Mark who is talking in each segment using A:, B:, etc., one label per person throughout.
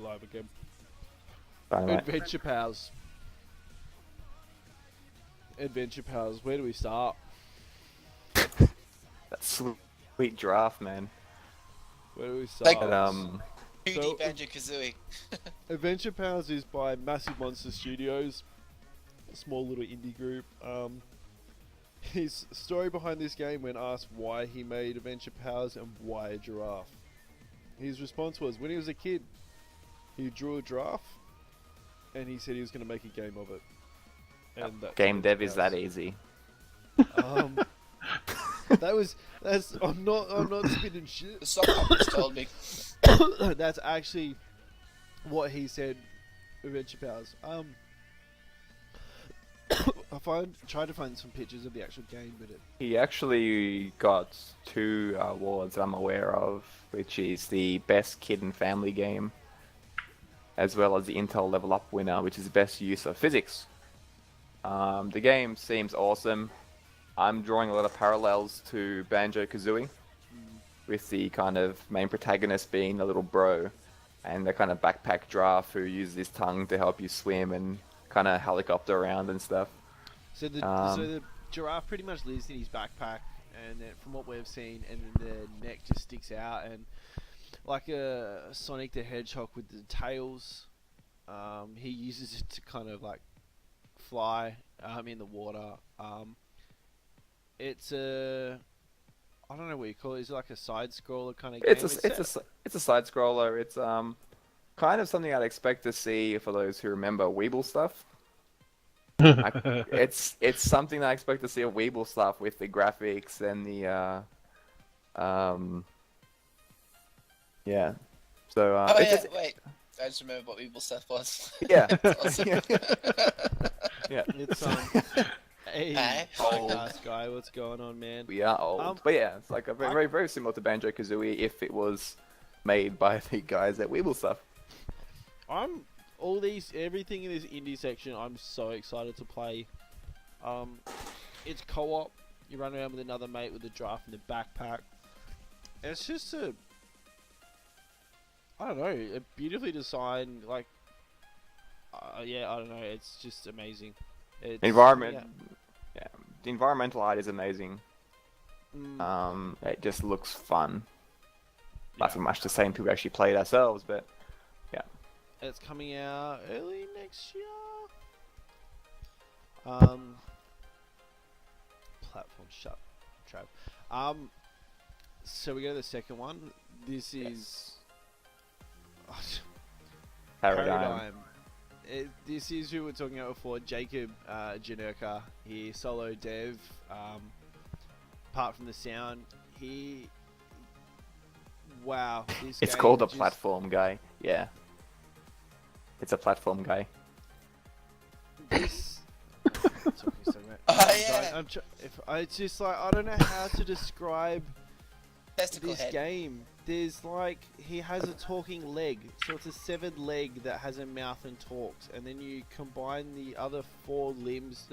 A: live again.
B: Fine, mate.
A: Adventure Pals. Adventure Pals. Where do we start?
B: That sweet draft, man.
A: Where do we
C: Like-
A: start?
B: But,
C: 2D
A: So-
C: Banjo-Kazooie.
A: Adventure Pals is by Massive Monster Studios, a small little indie group. His story behind this game, when asked why he made Adventure Pals and why a giraffe, his response was, when he was a kid, he drew a giraffe, and he said he was going to make a game of it. And that's
B: game
A: Adventure
B: dev is
A: Pals.
B: that easy.
A: That's I'm not spitting
C: The
A: shit.
C: sock puppets told me.
A: That's actually what he said. Adventure Pals. Tried to find some pictures of the actual game, but
B: He actually got 2 awards I'm aware of, which is the Best Kid and Family Game, as well as the Intel Level Up winner, which is Best Use of Physics. The game seems awesome. I'm drawing a lot of parallels to Banjo-Kazooie, with the kind of main protagonist being a little bro, and the kind of backpack giraffe who uses his tongue to help you swim and kind of helicopter around and stuff.
A: so the giraffe pretty much lives in his backpack, and then from what we've seen, and then the neck just sticks out, and like a Sonic the Hedgehog with the tails, he uses it to kind of like fly in the water. It's a I don't know what you call it. Is it like a side scroller kind of game?
B: It's a side scroller. It's kind of something I'd expect to see for those who remember Weeble stuff. It's something that I expect to see of Weeble stuff with the graphics and the yeah. So
C: Oh
B: it's
C: yeah,
B: just-
C: wait. I just remember what Weeble stuff was.
B: yeah.
C: Awesome.
B: Yeah.
A: It's hey,
C: Hey.
A: podcast guy, what's going on, man?
B: We are old, but yeah, it's like a very similar to Banjo-Kazooie if it was made by the guys at Weeble stuff.
A: Everything in this indie section, I'm so excited to play. It's co-op. You run around with another mate with a giraffe in the backpack. It's just I don't know, a beautifully designed, like, yeah, I don't know, it's just amazing. It's,
B: Environment,
A: yeah.
B: yeah, the environmental art is amazing. It just looks fun. Nothing much to say until we actually play it ourselves, but yeah.
A: It's coming out early next year. Platform shut, Trav. So we go to the second one. This is
B: Paradigm.
A: This is who we're talking about before. Jacob Janerka here, solo dev. Apart from the sound, wow. This
B: It's
A: game
B: called a
A: just-
B: platform guy. Yeah. It's a platform guy.
A: This.
C: Oh, yeah.
A: It's just like I don't know how to describe
C: Testicle
A: this
C: head.
A: game. There's like he has a talking leg, so it's a severed leg that has a mouth and talks, and then you combine the other 3 limbs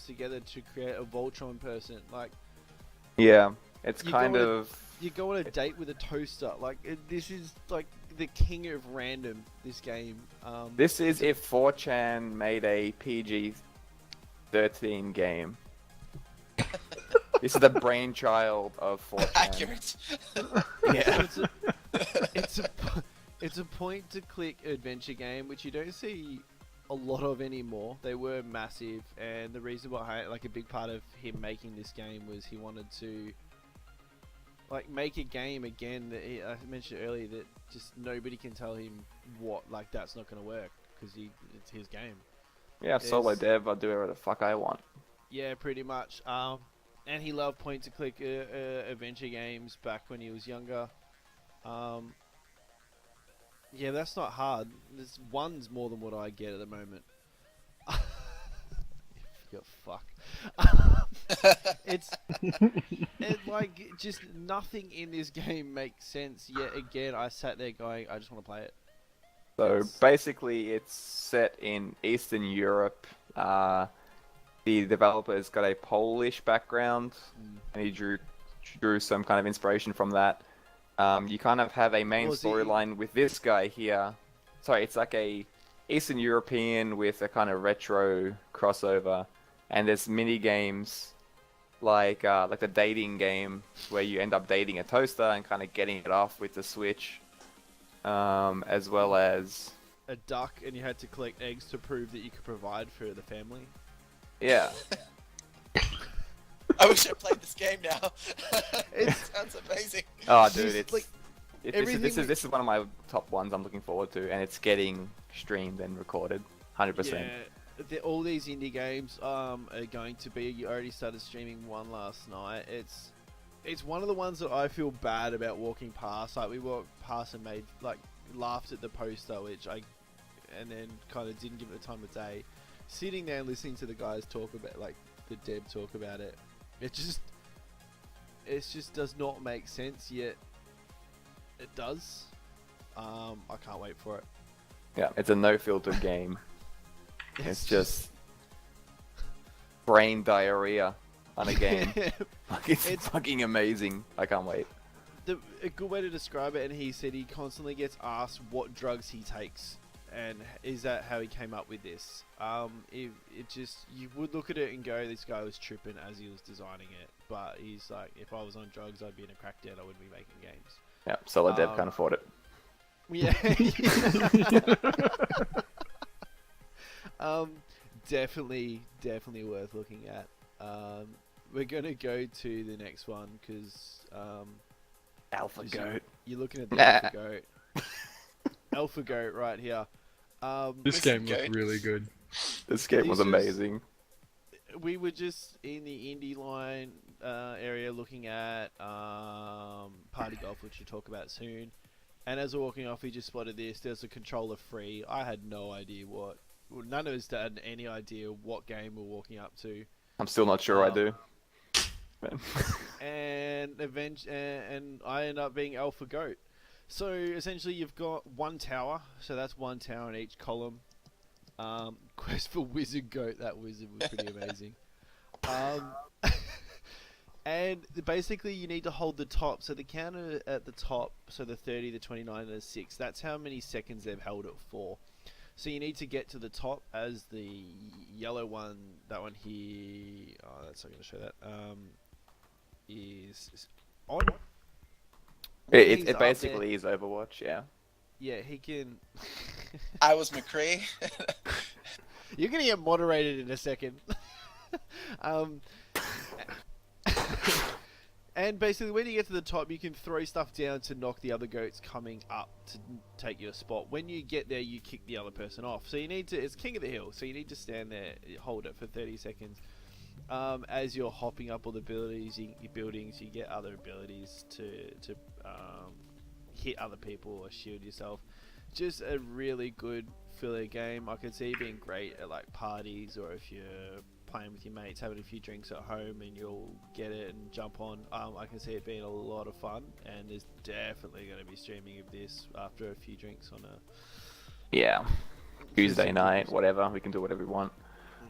A: together to create a Voltron person. Like
B: Yeah. It's
A: You
B: kind
A: go
B: of
A: you go on a date with a toaster. Like this is like the king of random. This game.
B: this is if 4chan made a PG-13 game. This is the brainchild of 4chan.
C: Accurate.
B: Yeah.
A: It's a point-to-click adventure game, which you don't see a lot of anymore. They were massive, and the reason behind, like, a big part of him making this game was he wanted to, like, make a game again that I mentioned earlier that just nobody can tell him like that's not going to work because it's his game.
B: Yeah, solo
A: Yes.
B: dev, I'll do whatever the fuck I want.
A: Yeah, pretty much. And he loved point-to-click adventure games back when he was younger. Yeah, that's not hard. This one's more than what I get at the moment. You fuck. It's like just nothing in this game makes sense. Yet again, I sat there going, I just want to play it.
B: So
A: Yes.
B: basically, it's set in Eastern Europe. The developer's got a Polish background, and he drew some kind of inspiration from that. You kind of have a main
A: Was he-
B: storyline with this guy here, sorry, it's like a Eastern European with a kind of retro crossover, and there's mini games like the dating game where you end up dating a toaster and kind of getting it off with the Switch, as well as
A: A duck, and you had to collect eggs to prove that you could provide for the family.
B: yeah.
C: I wish I played this game now. It sounds amazing.
B: Oh, dude,
A: This,
B: it's
A: like,
B: this is one of my top ones I'm looking forward to, and it's getting streamed and recorded, 100%.
A: Yeah, all these indie games are going to be. You already started streaming one last night. It's one of the ones that I feel bad about walking past. Like, we walked past and laughed at the poster, and then kind of didn't give it the time of day. Sitting there and listening to the guys talk about, like, the dev talk about it, it just does not make sense, yet it does. I can't wait for it.
B: Yeah, it's a no-filter game. It's just brain diarrhea on a game. Like, it's fucking amazing. I can't wait.
A: A good way to describe it, and he said he constantly gets asked what drugs he takes, and is that how he came up with this? You would look at it and go, this guy was tripping as he was designing it, but he's like, if I was on drugs, I'd be in a crack den, I wouldn't be making games.
B: Yeah, solid dev can't afford it.
A: Yeah. Definitely worth looking at. We're gonna go to the next one because
B: Alpha Goat.
A: you're looking at the Alpha Goat. Alpha Goat right here.
D: This game looked really good.
B: This game was amazing.
A: We were just in the indie line area looking at Party Golf, which we'll talk about soon. And as we're walking off, we just spotted this. There's a controller free. I had no idea what. Well, none of us had any idea what game we're walking up to.
B: I'm still not sure I do.
A: And I end up being Alpha Goat. So essentially, you've got one tower. So that's one tower in each column. Quest for Wizard Goat. That wizard was pretty amazing. And basically, you need to hold the top. So the counter at the top, so the 30, the 29, and the 6, that's how many seconds they've held it for. So you need to get to the top as the yellow one, that one here, oh, that's not going to show that, is on.
B: It basically is Overwatch, yeah.
A: Yeah, he can...
C: I was McCree.
A: You're going to get moderated in a second. And basically, when you get to the top, you can throw stuff down to knock the other goats coming up to take your spot. When you get there, you kick the other person off. So you need to... It's King of the Hill, so you need to stand there, hold it for 30 seconds. As you're hopping up all the abilities, your buildings, you get other abilities to hit other people or shield yourself. Just a really good filler game. I could see it being great at like parties, or if you're playing with your mates, having a few drinks at home, and you'll get it and jump on. I can see it being a lot of fun, and there's definitely going to be streaming of this after a few drinks on a...
B: Yeah. Tuesday night, whatever. We can do whatever we want.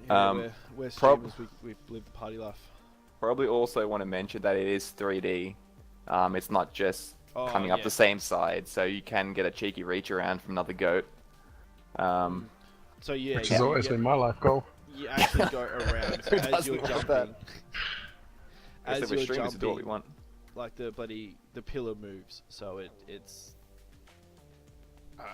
A: Yeah, we're streamers, we live the party life.
B: Probably also want to mention that it is 3D. It's not just coming up the same side, so you can get a cheeky reach around from another goat.
A: So yeah,
D: Which has always been my life goal.
A: You actually go around as you're jumping. As
B: we're
A: you're
B: streamers to do what we
A: jumping,
B: want.
A: like the pillar moves, so it's.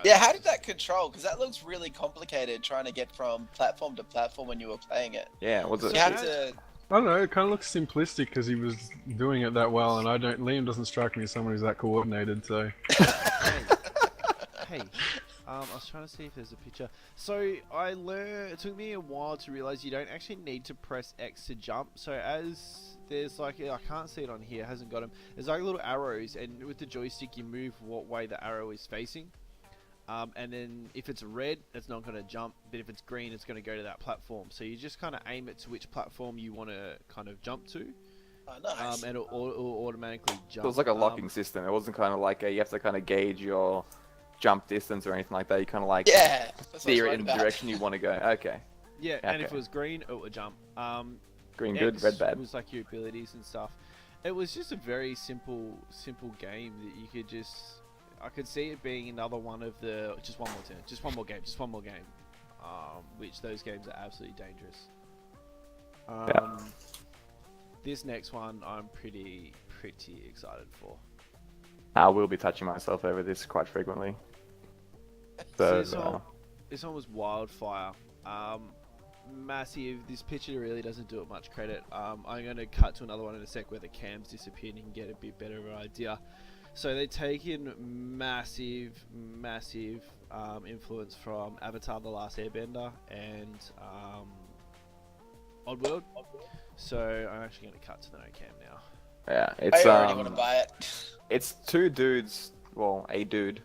C: Yeah, how did that control? Because that looks really complicated trying to get from platform to platform when you were playing it.
B: Yeah, was it?
C: You had to...
D: I don't know, it kind of looks simplistic because he was doing it that well, and Liam doesn't strike me as someone who's that coordinated, so...
A: Hey, I was trying to see if there's a picture. So I learned, it took me a while to realize you don't actually need to press X to jump. So as there's like, I can't see it on here, it hasn't got them. There's like little arrows, and with the joystick you move what way the arrow is facing. And then if it's red, it's not going to jump, but if it's green, it's going to go to that platform. So you just kind of aim it to which platform you want to kind of jump to.
C: Oh, nice.
A: And it'll automatically jump.
B: It was like a locking system. It wasn't kind of like you have to kind of gauge your jump distance or anything like that. You kind of like steer it in the direction you want to go. Okay.
A: Yeah, and if it was green, it would jump.
B: Green good, red bad.
A: It was like your abilities and stuff. It was just a very simple game that you could just... I could see it being another one of the just one more turn, just one more game, which those games are absolutely dangerous. This next one I'm pretty excited for.
B: I will be touching myself over this quite frequently. So,
A: this one was Wildfire. Massive. This picture really doesn't do it much credit. I'm going to cut to another one in a sec where the cam's disappeared and you can get a bit better of an idea. So they take in massive influence from Avatar: The Last Airbender and Oddworld. So I'm actually going to cut to the no cam now.
B: yeah, it's
C: I already want to buy it.
B: It's two dudes, well, a dude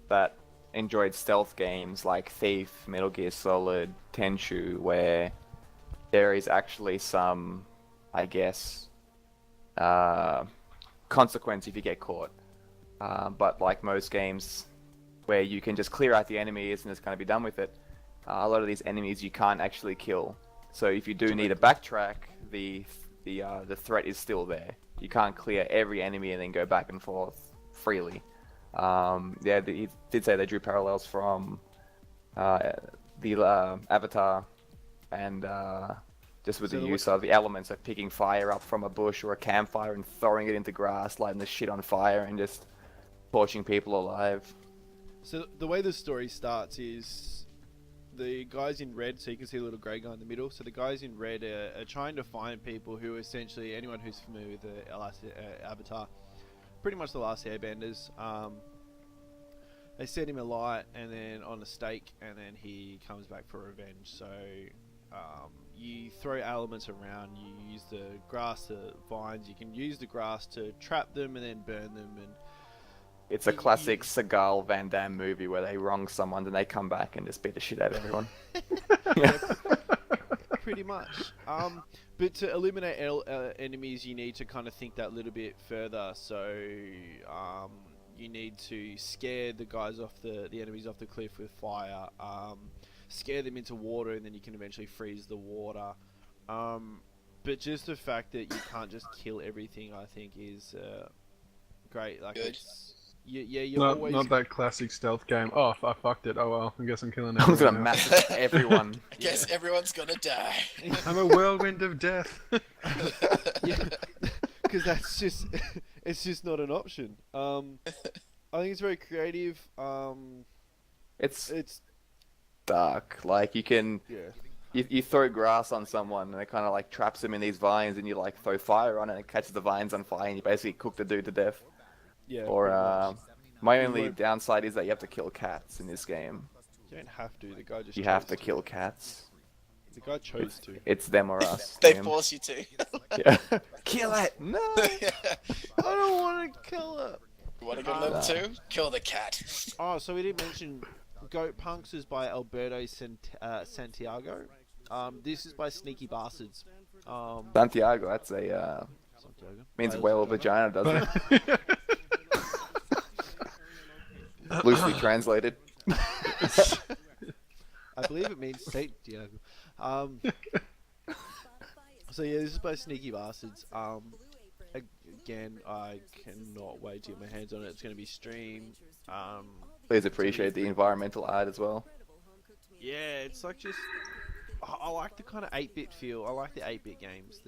B: that enjoyed stealth games like Thief, Metal Gear Solid, Tenchu, where there is actually some, I guess, consequence if you get caught. But like most games where you can just clear out the enemies and it's going to be done with it, a lot of these enemies you can't actually kill. So if you do need to backtrack, the threat is still there. You can't clear every enemy and then go back and forth freely. Yeah, he did say they drew parallels from the Avatar and just with the use of the elements of picking fire up from a bush or a campfire and throwing it into grass, lighting the shit on fire and just torching people alive.
A: So the way the story starts is the guys in red, so you can see the little grey guy in the middle. So the guys in red are trying to find people who essentially, anyone who's familiar with the Avatar, pretty much the last airbenders. They set him alight and then on a stake, and then he comes back for revenge. So you throw elements around, you use the grass to vines, you can use the grass to trap them and then burn them. And
B: it's a classic Seagal Van Damme movie where they wrong someone and they come back and just beat the shit out of everyone.
A: Yeah, pretty much. But to eliminate enemies, you need to kind of think that little bit further. So you need to scare the guys off the enemies off the cliff with fire, scare them into water, and then you can eventually freeze the water. But just the fact that you can't just kill everything, I think, is great. Like,
C: Good.
A: it's you're
D: Not,
A: always
D: not that classic stealth game. Oh, I fucked it. Oh well, I guess I'm killing
B: I'm gonna
D: everyone now.
B: massacre everyone.
C: I guess everyone's gonna die.
D: I'm a whirlwind of death.
A: yeah, because that's just it's just not an option. I think it's very creative.
B: It's dark. Like you can you throw grass on someone and it kind of like traps them in these vines, and you like throw fire on it and it catches the vines on fire, and you basically cook the dude to death.
A: Yeah.
B: Or my only downside is that you have to kill cats in this game.
A: You don't have to. The guy just.
B: You
A: chose
B: have to kill cats.
A: The guy chose to.
B: It's them or us.
C: They
B: Liam.
C: force you to.
B: Yeah. Kill it! No!
A: I don't want to kill it.
C: You want to go to level 2? Kill the cat.
A: Oh, so we didn't mention Goat Punks is by Alberto Santiago. This is by Sneaky Bastards.
B: Santiago, that's a
A: Santiago.
B: means whale or vagina, doesn't it? Loosely translated.
A: I believe it means Saint Diego. So yeah, this is by Sneaky Bastards. Again, I cannot wait to get my hands on it. It's going to be streamed.
B: Please appreciate the environmental art as well.
A: Yeah, it's like just... I like the kind of 8-bit feel. I like the 8-bit games.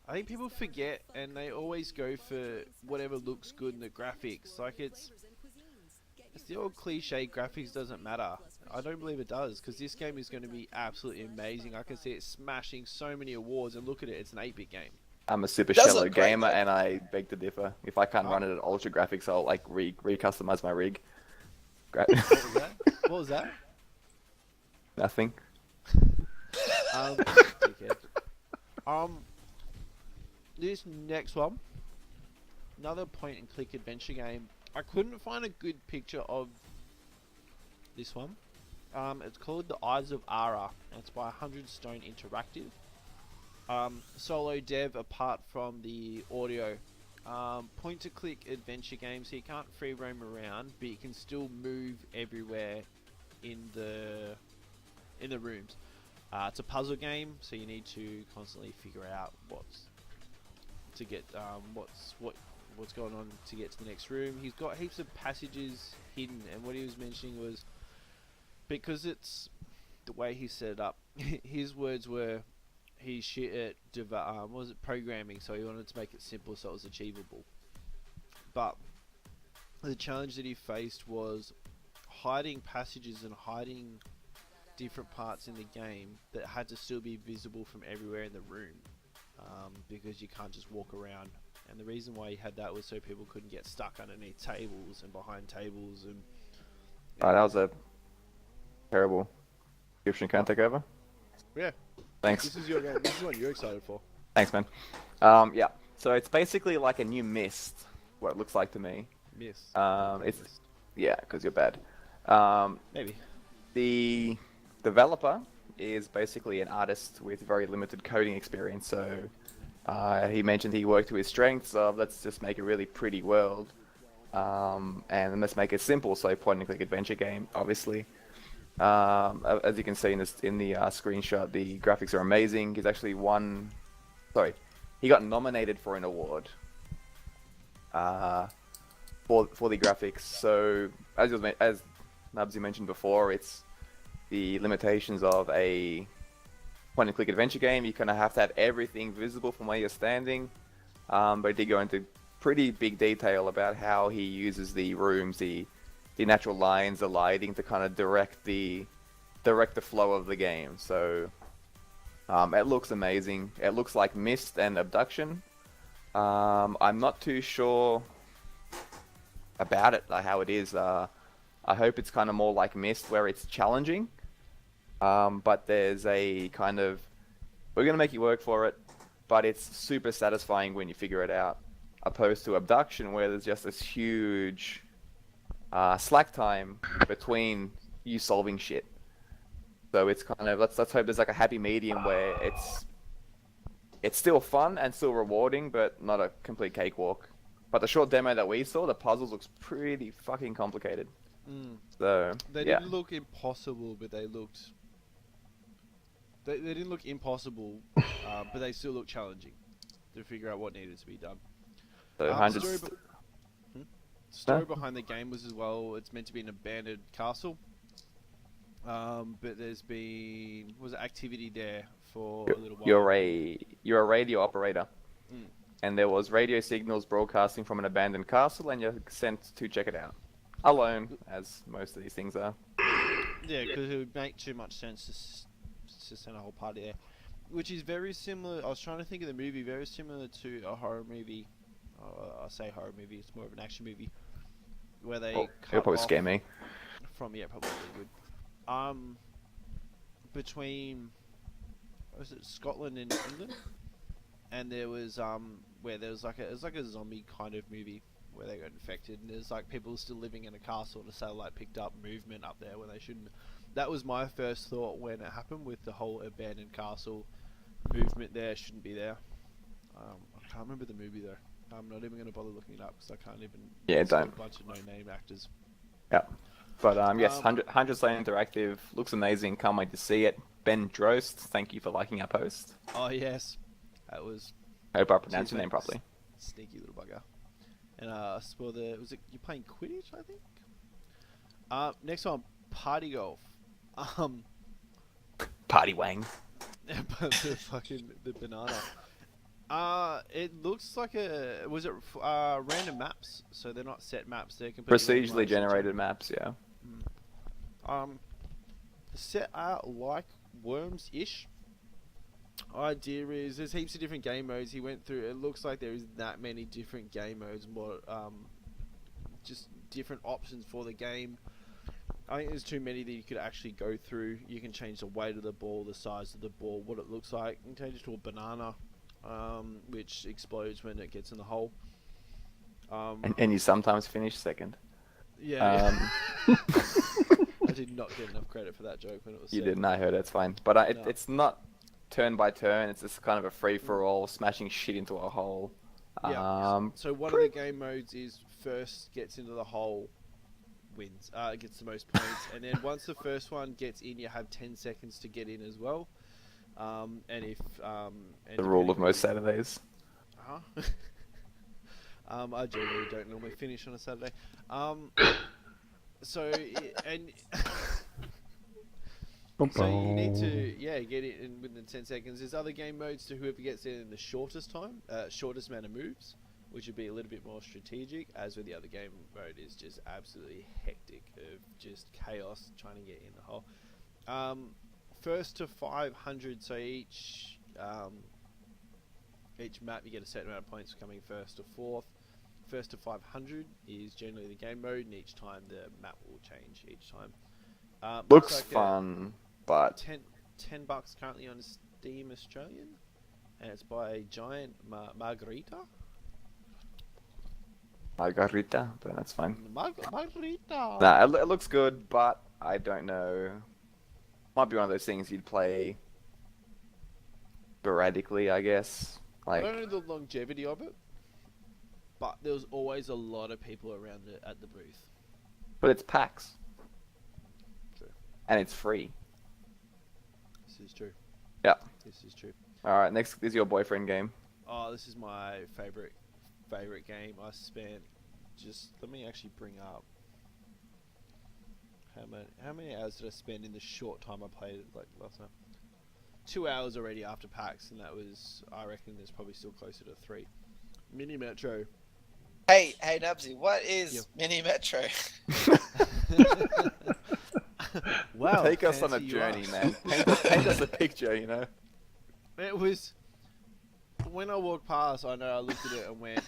A: I think people forget, and they always go for whatever looks good in the graphics. Like it's the old cliche, graphics doesn't matter. I don't believe it does, because this game is going to be absolutely amazing. I can see it smashing so many awards, and look at it, it's an 8-bit game.
B: I'm a super
C: Does
B: shallow
C: look great,
B: gamer,
C: though.
B: and I beg to differ. If I can't run it at ultra graphics, I'll like re-customize my rig. Great.
A: What was that?
B: Nothing.
A: Dickhead. This next one, another point-and-click adventure game. I couldn't find a good picture of this one. It's called The Eyes of Ara. And it's by 100 Stone Interactive. Solo dev apart from the audio. Point-to-click adventure game, so you can't free roam around, but you can still move everywhere in the rooms. It's a puzzle game, so you need to constantly figure out what what's going on to get to the next room. He's got heaps of passages hidden, and what he was mentioning was because it's the way he set it up. His words were he's shit at was it programming, so he wanted to make it simple so it was achievable. But the challenge that he faced was hiding passages and hiding different parts in the game that had to still be visible from everywhere in the room, because you can't just walk around. And the reason why he had that was so people couldn't get stuck underneath tables and behind tables. And
B: Alright, that was a terrible description. Can I take over?
A: yeah,
B: Thanks.
A: this is your game. This is what you're excited for.
B: Thanks, man. Yeah, so it's basically like a new Myst, what it looks like to me.
A: Miss.
B: It's yeah, because you're bad.
A: Maybe.
B: The developer is basically an artist with very limited coding experience, so he mentioned he worked to his strengths of let's just make a really pretty world, and let's make it simple, so point-and-click adventure game, obviously. As you can see in the screenshot, the graphics are amazing. He's actually he got nominated for an award for the graphics. So as Nubsy mentioned before, it's the limitations of a point-and-click adventure game. You kind of have to have everything visible from where you're standing. But he did go into pretty big detail about how he uses the rooms, the natural lines, the lighting to kind of direct the flow of the game. So it looks amazing. It looks like Myst and Abduction. I'm not too sure about it, like how it is. I hope it's kind of more like Myst, where it's challenging. But there's a kind of, we're going to make you work for it, but it's super satisfying when you figure it out, opposed to Abduction, where there's just this huge slack time between you solving shit. So it's kind of, let's hope there's like a happy medium where it's still fun and still rewarding, but not a complete cakewalk. But the short demo that we saw, the puzzles looks pretty fucking complicated. So
A: They
B: yeah.
A: didn't look impossible, but they looked. They didn't look impossible, but they still looked challenging to figure out what needed to be done.
B: So hundreds.
A: Story behind the game was as well. It's meant to be an abandoned castle, but there's been activity there for a little while.
B: You're a radio operator, and there was radio signals broadcasting from an abandoned castle, and you're sent to check it out alone, as most of these things are.
A: Yeah, because it would make too much sense to send a whole party there, which is very similar. I was trying to think of the movie, very similar to a horror movie. I say horror movie; it's more of an action movie, where they
B: It'll
A: cut
B: probably
A: off
B: scare me.
A: from probably good. Between was it Scotland and England, and there was where there was it was like a zombie kind of movie where they got infected, and there's like people still living in a castle, and a satellite picked up movement up there when they shouldn't. That was my first thought when it happened, with the whole abandoned castle movement there shouldn't be there. I can't remember the movie though. I'm not even going to bother looking it up because I can't even.
B: Yeah,
A: see
B: don't.
A: A bunch of no-name actors.
B: Yeah. But yes, 100 Slate Interactive looks amazing. Can't wait to see it. Ben Drost, thank you for liking our post.
A: Oh yes, that was.
B: Hope I pronounced
A: Cheers,
B: your name
A: mate.
B: properly.
A: Sneaky little bugger. And for the was it you're playing Quidditch, I think. Next one, party golf.
B: Party Wang.
A: the banana. It looks like random maps? So they're not set maps. They're completely
B: Procedurally generated maps, yeah.
A: Set out like Worms-ish. Idea is there's heaps of different game modes he went through. It looks like there is that many different game modes, more just different options for the game. I think there's too many that you could actually go through. You can change the weight of the ball, the size of the ball, what it looks like. You can change it to a banana, which explodes when it gets in the hole.
B: And you sometimes finish second.
A: Yeah. I did not get enough credit for that joke when it was
B: You
A: said.
B: didn't, I heard it's fine. But
A: No.
B: it's not turn by turn, it's just kind of a free-for-all, smashing shit into a hole.
A: Yeah. So one of the game modes is first gets into the hole, wins. Gets the most points, and then once the first one gets in, you have 10 seconds to get in as well. And if
B: The rule of most Saturdays.
A: I generally don't normally finish on a Saturday. So so you need to get it in within 10 seconds. There's other game modes to whoever gets it in the shortest time, shortest amount of moves, which would be a little bit more strategic. As with the other game mode, is just absolutely hectic of just chaos trying to get in the hole. First to 500, so each map you get a certain amount of points for coming first to fourth. First to 500 is generally the game mode, and each time the map will change each time.
B: Looks
A: like
B: fun, but
A: $10 currently on Steam Australian, and it's by Giant Margarita.
B: Margarita, but that's fine.
A: Margarita.
B: Nah, it looks good, but I don't know. Might be one of those things you'd play sporadically, I guess.
A: I
B: Like,
A: don't know the longevity of it, but there was always a lot of people around it at the booth.
B: but it's PAX.
A: True.
B: And it's free.
A: This is true.
B: Yeah.
A: This is true.
B: Alright, next is your boyfriend game.
A: Oh, this is my favorite game. I spent let me actually bring up how many hours did I spend in the short time I played it like last night. 2 hours already after PAX, and that was, I reckon there's probably still closer to 3. Mini Metro.
C: Hey, Nubsy, what is Mini Metro?
A: Wow.
B: Take us on a
A: fancy you
B: journey,
A: are.
B: man. Paint us a picture, you know?
A: It was, when I walked past, I know I looked at it and went,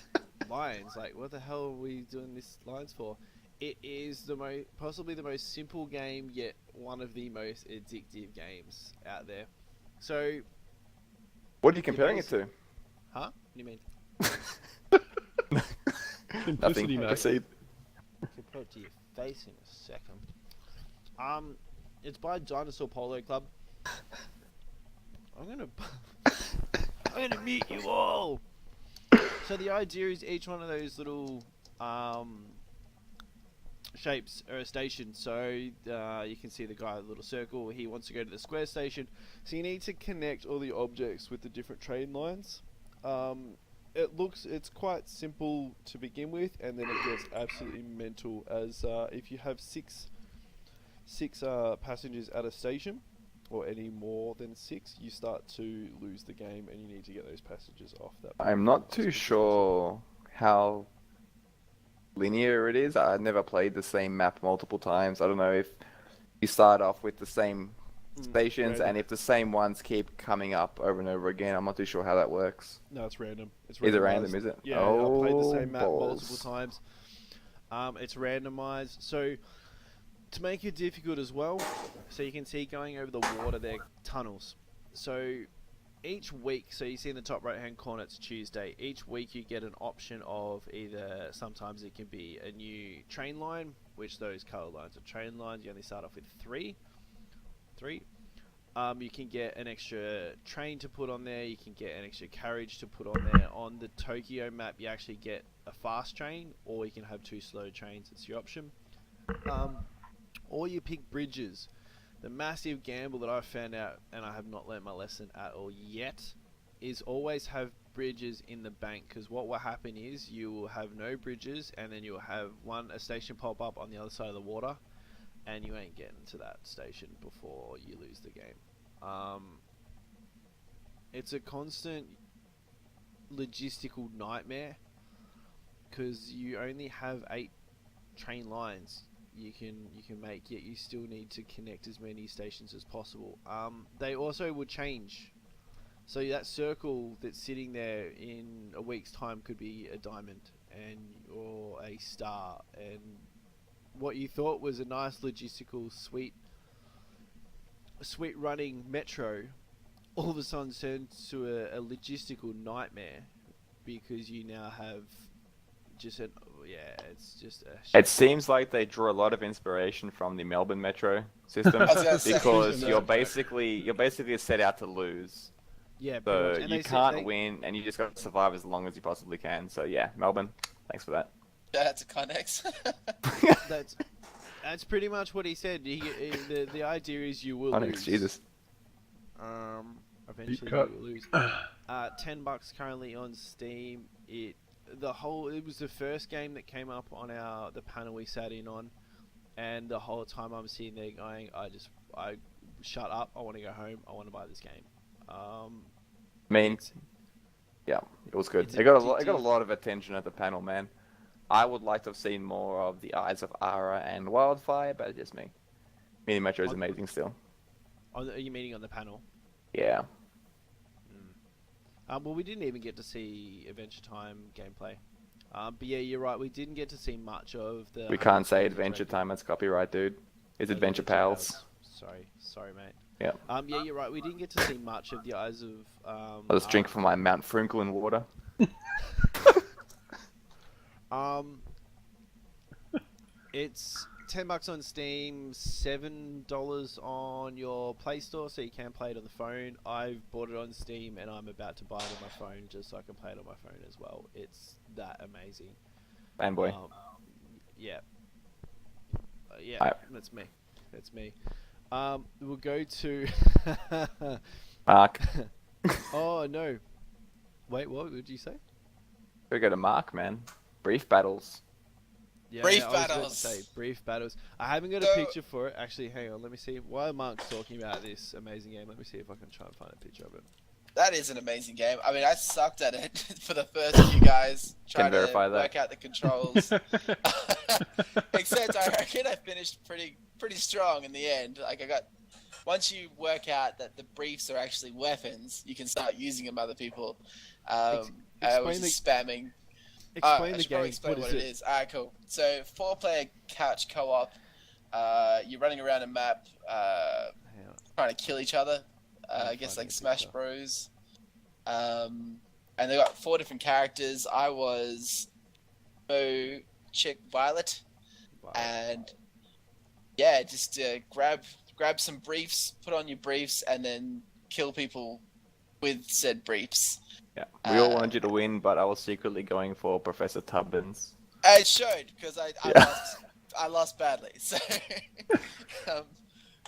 A: lines, like what the hell are we doing this lines for? It is possibly the most simple game, yet one of the most addictive games out there. So,
B: What are you comparing it to?
A: huh? What do you mean?
D: Simplicity,
B: Nothing.
D: mate.
B: Proceed.
A: Compare it to your face in a second. It's by Dinosaur Polo Club. I'm gonna mute you all. So the idea is each one of those little shapes are a station. So you can see the guy with the little circle. He wants to go to the square station. So you need to connect all the objects with the different train lines. It's quite simple to begin with, and then it gets absolutely mental as if you have six passengers at a station, or any more than 6, you start to lose the game, and you need to get those passengers off that.
B: I'm not too sure how linear it is. I've never played the same map multiple times. I don't know if you start off with the same stations,
A: random.
B: and if the same ones keep coming up over and over again. I'm not too sure how that works.
A: No, it's random. It's
B: Is it
A: randomized.
B: random, is it?
A: Yeah, I've played the same map
B: balls.
A: multiple times. It's randomized. So to make it difficult as well, so you can see going over the water, there are tunnels. So each week, so you see in the top right hand corner, it's Tuesday. Each week you get an option of either, sometimes it can be a new train line, which those color lines are train lines. You only start off with 3. You can get an extra train to put on there. You can get an extra carriage to put on there. On the Tokyo map, you actually get a fast train, or you can have 2 slow trains. It's your option. Or you pick bridges. The massive gamble that I've found out, and I have not learned my lesson at all yet, is always have bridges in the bank, because what will happen is you will have no bridges, and then you'll have a station pop up on the other side of the water, and you ain't getting to that station before you lose the game. It's a constant logistical nightmare, because you only have 8 train lines you can make, yet you still need to connect as many stations as possible. They also would change, so that circle that's sitting there in a week's time could be a diamond or a star, and what you thought was a nice logistical sweet running metro all of a sudden turns to a logistical nightmare, because you now have just it's just a
B: It seems like they draw a lot of inspiration from the Melbourne metro system,
C: I was gonna say.
B: because
D: Yeah.
B: you're basically set out to lose.
A: pretty
B: So
A: much. And
B: you
A: they said
B: can't win, and you just got to survive as long as you possibly can. So yeah, Melbourne, thanks for that.
C: That's a Connex.
A: That's pretty much what he said. The idea is you will
B: Oh,
A: lose.
B: thanks, Jesus.
A: Eventually
D: cut.
A: you will lose. $10 currently on Steam. It it was the first game that came up on the panel we sat in on, and the whole time I'm sitting there going, I shut up, I want to go home, I want to buy this game.
B: I mean, yeah, it was good.
A: it's
B: It got a
A: addictive.
B: lot of attention at the panel, man. I would like to have seen more of the Eyes of Ara and Wildfire, but it's just me. Mini Metro is amazing still.
A: Are you meaning on the panel?
B: Yeah.
A: Well, we didn't even get to see Adventure Time gameplay. But yeah, you're right. We didn't get to see much of the.
B: We can't say Adventure Time, that's copyright, dude. It's Adventure Pals.
A: Sorry, mate.
B: Yeah.
A: Yeah, you're right. We didn't get to see much of the Eyes of.
B: I was drinking from my Mount Franklin water.
A: It's $10 on Steam, $7 on your Play Store, so you can play it on the phone. I've bought it on Steam, and I'm about to buy it on my phone just so I can play it on my phone as well. It's that amazing.
B: Fanboy.
A: Yeah.
B: I-
A: That's me. That's me. We'll go to.
B: Mark.
A: Oh no! Wait, what did you say?
B: We go to Mark, man. Brief battles.
A: Yeah,
C: Brief
A: I was about to
C: battles.
A: say brief battles. I haven't got a
C: So-
A: picture for it. Actually, hang on. Let me see. While Mark's talking about this amazing game, let me see if I can try and find a picture of it.
C: That is an amazing game. I mean, I sucked at it for the first few guys trying to
B: verify that.
C: work out the controls. Except I reckon I finished pretty strong in the end. Like once you work out that the briefs are actually weapons, you can start using them other people. I was just spamming.
A: Explain
C: I
A: the
C: should probably
A: game.
C: explain
A: What is it?
C: is. Alright, cool. So 4-player couch co-op. You're running around a map,
A: Hang on.
C: trying to kill each other. I
A: I'm
C: guess
A: finding
C: like
A: a
C: Smash
A: picture.
C: Bros. And they got 4 different characters. I was Chick Violet,
A: Wow.
C: and yeah, just grab some briefs, put on your briefs, and then kill people with said briefs.
B: Yeah. We all wanted you to win, but I was secretly going for Professor Tubbins.
C: It showed because
B: Yeah.
C: I lost badly. So,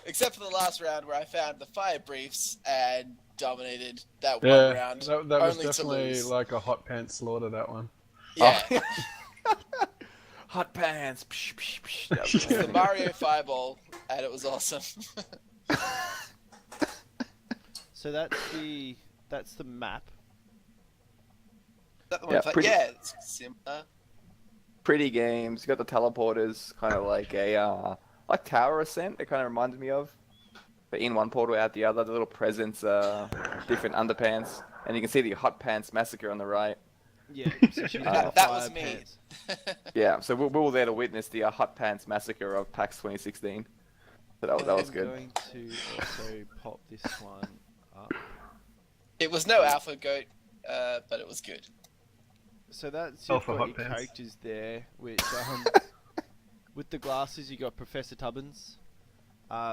C: except for the last round where I found the fire briefs and dominated that one
D: Yeah,
C: round.
D: that was
C: only to
D: definitely
C: lose.
D: like a hot pants slaughter, that one.
C: Yeah,
B: Hot pants. Psh, psh, psh. That was
C: it's the
B: amazing.
C: Mario Fireball, and it was awesome.
A: So that's the map.
C: That the
B: Yeah,
C: one
B: pretty-
C: it's similar.
B: Pretty games. You got the teleporters, kind of like a like Tower Ascent. It kind of reminds me of, but in one portal, out the other. The little presents, different underpants, and you can see the Hot Pants Massacre on the right.
A: Yeah. So she's got
C: That
A: the
C: was
A: fire
C: me.
A: pants.
B: Yeah, so we were there to witness the Hot Pants Massacre of PAX 2016. So that was
A: I'm
B: good.
A: going to also pop this one up.
C: It was no alpha goat, but it was good.
A: So that's
D: Oh,
A: you've
D: for
A: got
D: hot
A: your
D: pants.
A: characters there, which with the glasses you got Professor Tubbins,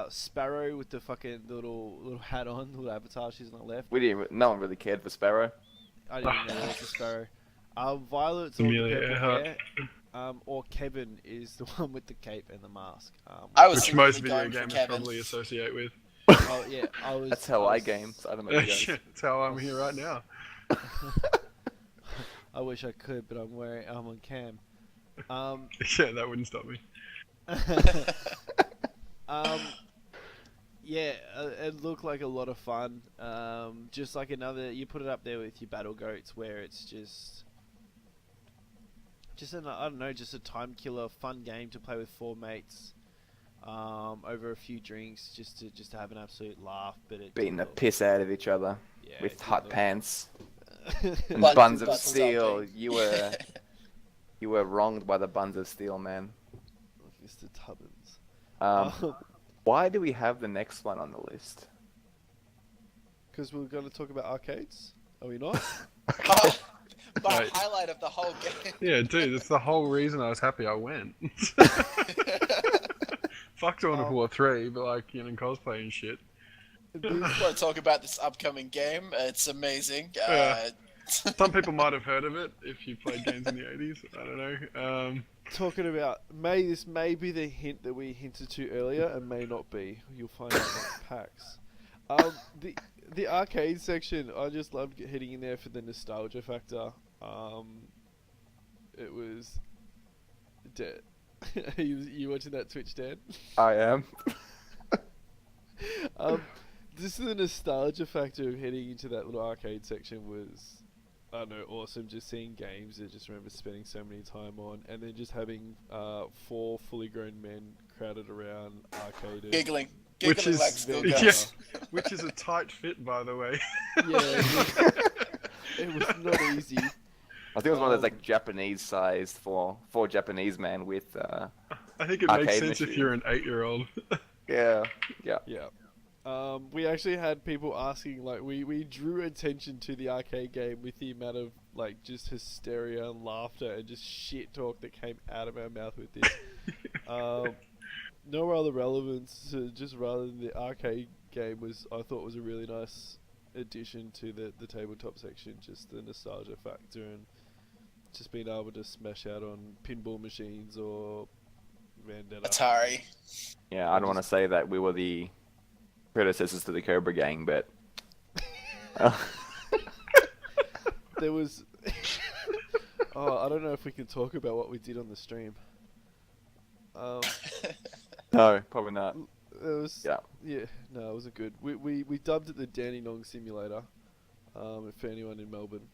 A: Sparrow with the fucking little hat on, little avatar. She's on the left.
B: No one really cared for Sparrow.
A: I didn't even know there was a Sparrow. Violet's all the
D: Amelia
A: purple
D: Earhart.
A: hair. Or Kevin is the one with the cape and the mask.
C: I was
D: Which most
C: secretly
D: video
C: going for
D: gamers
C: Kevin.
D: probably associate with.
A: Oh yeah, I was.
B: That's how I
A: was-
B: game. So I don't know. You guys.
D: That's how I'm here right now.
A: I wish I could, but I'm on cam.
D: Yeah, that wouldn't stop me.
A: Yeah, it looked like a lot of fun. Just like you put it up there with your battle goats, where it's just I don't know, just a time killer, fun game to play with 4 mates, over a few drinks, just to have an absolute laugh. But it
B: Beating the
A: did look-
B: piss out of each other
A: yeah,
B: with
A: it
B: hot
A: did
B: pants and
C: Buns-
B: buns of
C: buns
B: steel.
C: stomping.
B: You were wronged by the buns of steel, man.
A: look, Mr. Tubbins.
B: Why do we have the next one on the list?
A: Because we're going to talk about arcades, are we not?
C: My
D: Right.
C: highlight of the whole game.
D: Yeah, dude, that's the whole reason I was happy I went. Fuck Dawn of War 3, but like, cosplay and shit.
C: Want to talk about this upcoming game? It's amazing.
D: Yeah. Some people might have heard of it if you played games in the 80s. I don't know.
A: Talking about this may be the hint that we hinted to earlier, and may not be. You'll find out next PAX. The arcade section, I just loved hitting in there for the nostalgia factor. it was dead. you watching that Twitch, Dan?
B: I am.
A: Just the nostalgia factor of heading into that little arcade section was, I don't know, awesome. Just seeing games I just remember spending so many time on, and then just having 4 fully grown men crowded around arcade.
C: Giggling
D: Which is
C: like schoolgirls.
D: which is a tight fit, by the way.
A: Yeah, it was not easy.
B: I think it was one of those like Japanese-sized for Japanese man with.
D: I think it makes
B: arcade
D: sense if
B: machine.
D: you're an 8-year-old.
B: Yeah.
A: We actually had people asking, like, we drew attention to the arcade game with the amount of, like, just hysteria and laughter and just shit talk that came out of our mouth with this. No other relevance, just rather than the arcade game I thought was a really nice addition to the tabletop section, just the nostalgia factor and just being able to smash out on pinball machines or Vendetta.
C: Atari.
B: Yeah, I don't want to say that we were the predecessors to the Cobra Gang, but
A: There was... I don't know if we can talk about what we did on the stream.
B: no, probably not.
A: It was...
B: Yeah.
A: No, it wasn't good. We dubbed it the Danny Nong Simulator, for anyone in Melbourne.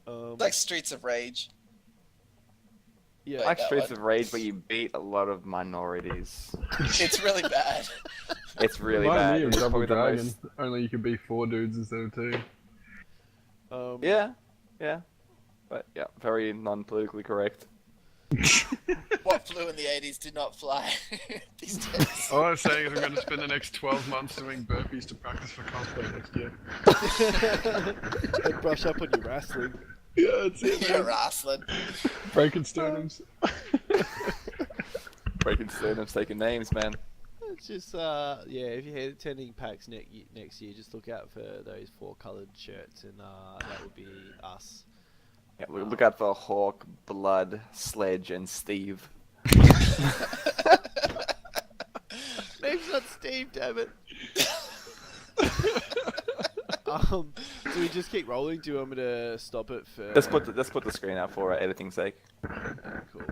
C: Like Streets of Rage.
A: Yeah.
B: Like
C: that
B: Streets
C: one.
B: of Rage, but you beat a lot of minorities.
C: It's really bad.
B: It's really
D: Remind
B: bad.
D: me of
B: It's
D: Double
B: probably the
D: Dragon.
B: most...
D: Only you could be 4 dudes instead of 2.
B: Yeah. But yeah, very non-politically correct.
C: What flew in the 80s did not fly these days.
D: All I'm saying is I'm going to spend the next 12 months doing burpees to practice for cosplay next year.
A: And brush up on your wrestling.
D: Yeah, that's it.
C: You're wrestling.
D: Breaking sternums.
B: Breaking sternums, taking names, man.
A: It's just, if you're attending PAX next year, just look out for those 4 coloured shirts, and that would be us.
B: Yeah, look out for Hawk, Blood, Sledge, and Steve.
A: Name's not Steve, damn it. Do we just keep rolling? Do you want me to stop it for...
B: Let's put the screen out for editing's sake.
A: Cool.